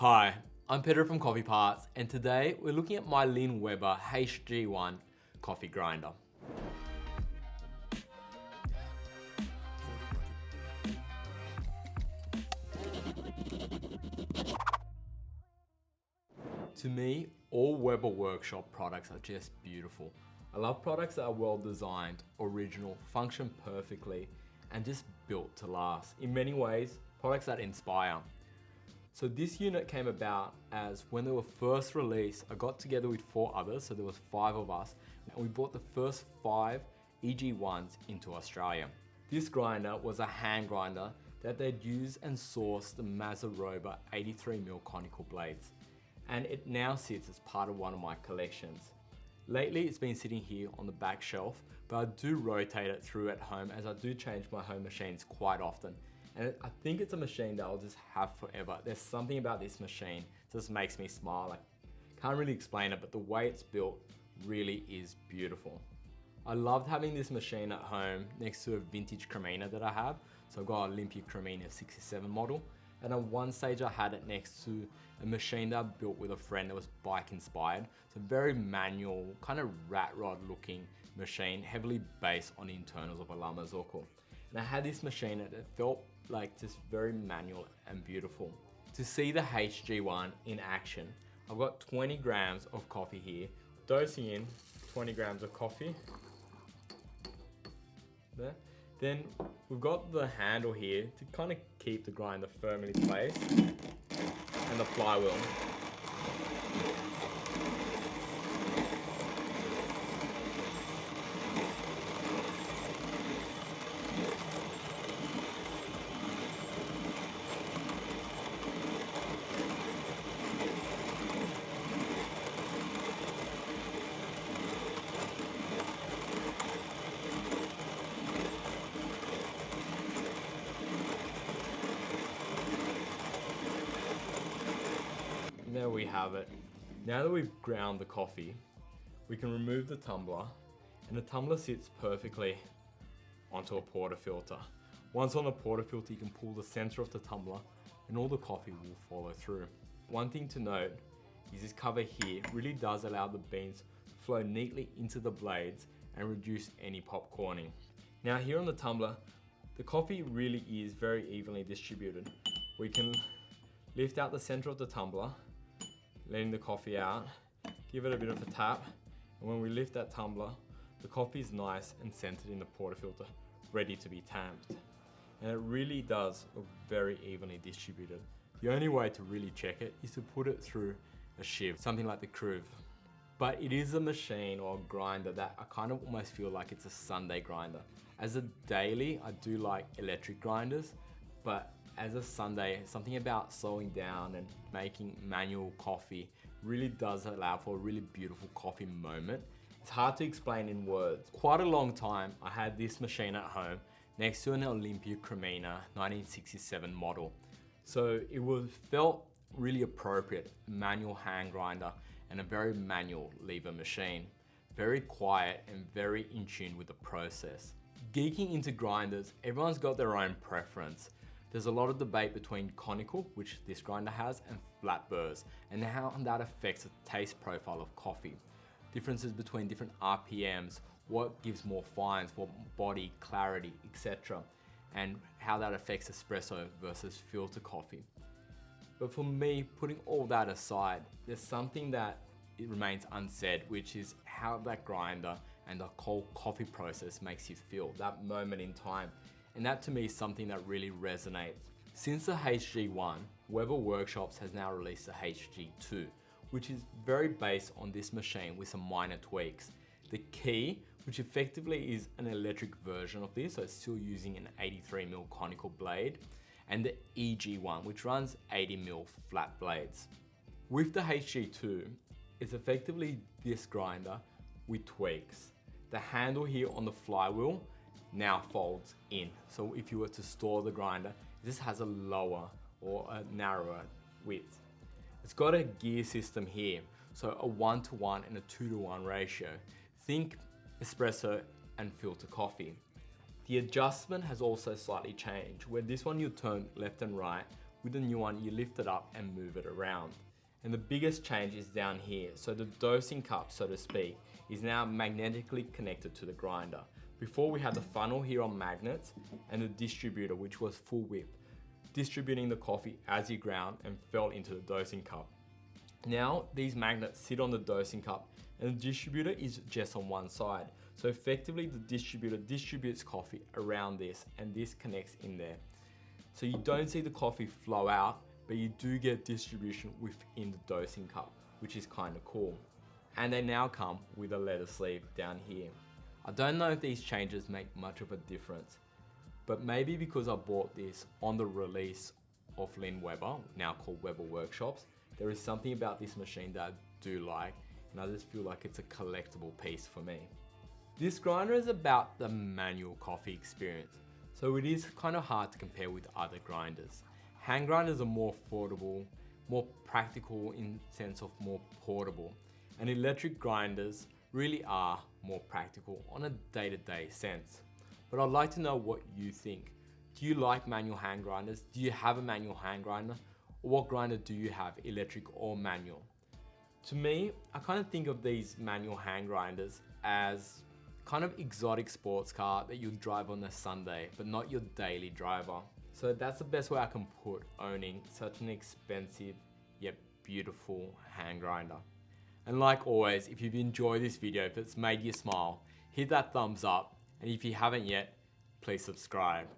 Hi, I'm Pedro from Coffee Parts, and today we're looking at my Lyn Weber HG-1 coffee grinder. To me, all Weber Workshop products are just beautiful. I love products that are well designed, original, function perfectly, and just built to last. In many ways, products that inspire. So this unit came about as when they were first released, I got together with 4 others, so there was 5 of us, and we bought the first 5 HG-1s into Australia. This grinder was a hand grinder that they'd used and sourced the Mazzer Conical 83mm conical blades, and it now sits as part of one of my collections. Lately, it's been sitting here on the back shelf, but I do rotate it through at home as I do change my home machines quite often. And I think it's a machine that I'll just have forever. There's something about this machine that just makes me smile. I can't really explain it, but the way it's built really is beautiful. I loved having this machine at home next to a vintage Cremina that I have. So I've got an Olympia Cremina 67 model. And at one stage I had it next to a machine that I built with a friend that was bike inspired. So very manual, kind of rat rod looking machine, heavily based on the internals of a Lyn Weber. And I had this machine and it felt like just very manual and beautiful. To see the HG-1 in action, I've got 20 grams of coffee here, dosing in 20 grams of coffee. There. Then we've got the handle here to kind of keep the grinder firmly in place, and the flywheel. There we have it. Now that we've ground the coffee, we can remove the tumbler, and the tumbler sits perfectly onto a portafilter. Once on a portafilter, you can pull the center of the tumbler and all the coffee will follow through. One thing to note is this cover here really does allow the beans to flow neatly into the blades and reduce any popcorning. Now here on the tumbler, the coffee really is very evenly distributed. We can lift out the center of the tumbler, letting the coffee out, give it a bit of a tap, and when we lift that tumbler, the coffee is nice and centered in the portafilter, ready to be tamped. And it really does look very evenly distributed. The only way to really check it is to put it through a sieve, something like the Cruve. But it is a machine or a grinder that I kind of almost feel like it's a Sunday grinder. As a daily, I do like electric grinders, but as a Sunday, something about slowing down and making manual coffee really does allow for a really beautiful coffee moment. It's hard to explain in words. Quite a long time, I had this machine at home next to an Olympia Cremina 1967 model. So it felt really appropriate, manual hand grinder and a very manual lever machine. Very quiet and very in tune with the process. Geeking into grinders, everyone's got their own preference. There's a lot of debate between conical, which this grinder has, and flat burrs, and how that affects the taste profile of coffee. Differences between different RPMs, what gives more fines, what body, clarity, etc. And how that affects espresso versus filter coffee. But for me, putting all that aside, there's something that it remains unsaid, which is how that grinder and the whole coffee process makes you feel, that moment in time. And that to me is something that really resonates. Since the HG-1, Weber Workshops has now released the HG-2, which is very based on this machine with some minor tweaks. The key, which effectively is an electric version of this, so it's still using an 83mm conical blade, and the HG-1, which runs 80mm flat blades. With the HG-2, it's effectively this grinder with tweaks. The handle here on the flywheel now folds in. So if you were to store the grinder, this has a lower or a narrower width. It's got a gear system here, so a 1:1 and a 2:1 ratio. Think espresso and filter coffee. The adjustment has also slightly changed, where this one you turn left and right, With the new one, you lift it up and move it around. And the biggest change is down here. So the dosing cup, so to speak, is now magnetically connected to the grinder. Before we had the funnel here on magnets and the distributor, which was full whip, distributing the coffee as you ground and fell into the dosing cup. Now these magnets sit on the dosing cup and the distributor is just on one side. So effectively the distributor distributes coffee around this and this connects in there. So you don't see the coffee flow out, but you do get distribution within the dosing cup, which is kind of cool. And they now come with a leather sleeve down here. I don't know if these changes make much of a difference, but maybe because I bought this on the release of Lyn Weber, now called Weber Workshops, there is something about this machine that I do like, and I just feel like it's a collectible piece for me. This grinder is about the manual coffee experience, so it is kind of hard to compare with other grinders. Hand grinders are more affordable, more practical in sense of more portable, and electric grinders really are more practical on a day-to-day sense. But I'd like to know what you think. Do you like manual hand grinders? Do you have a manual hand grinder? Or what grinder do you have, electric or manual? To me, I kind of think of these manual hand grinders as kind of exotic sports car that you'll drive on a Sunday, but not your daily driver. So that's the best way I can put owning such an expensive yet beautiful hand grinder. And like always, if you've enjoyed this video, if it's made you smile, hit that thumbs up. And if you haven't yet, please subscribe.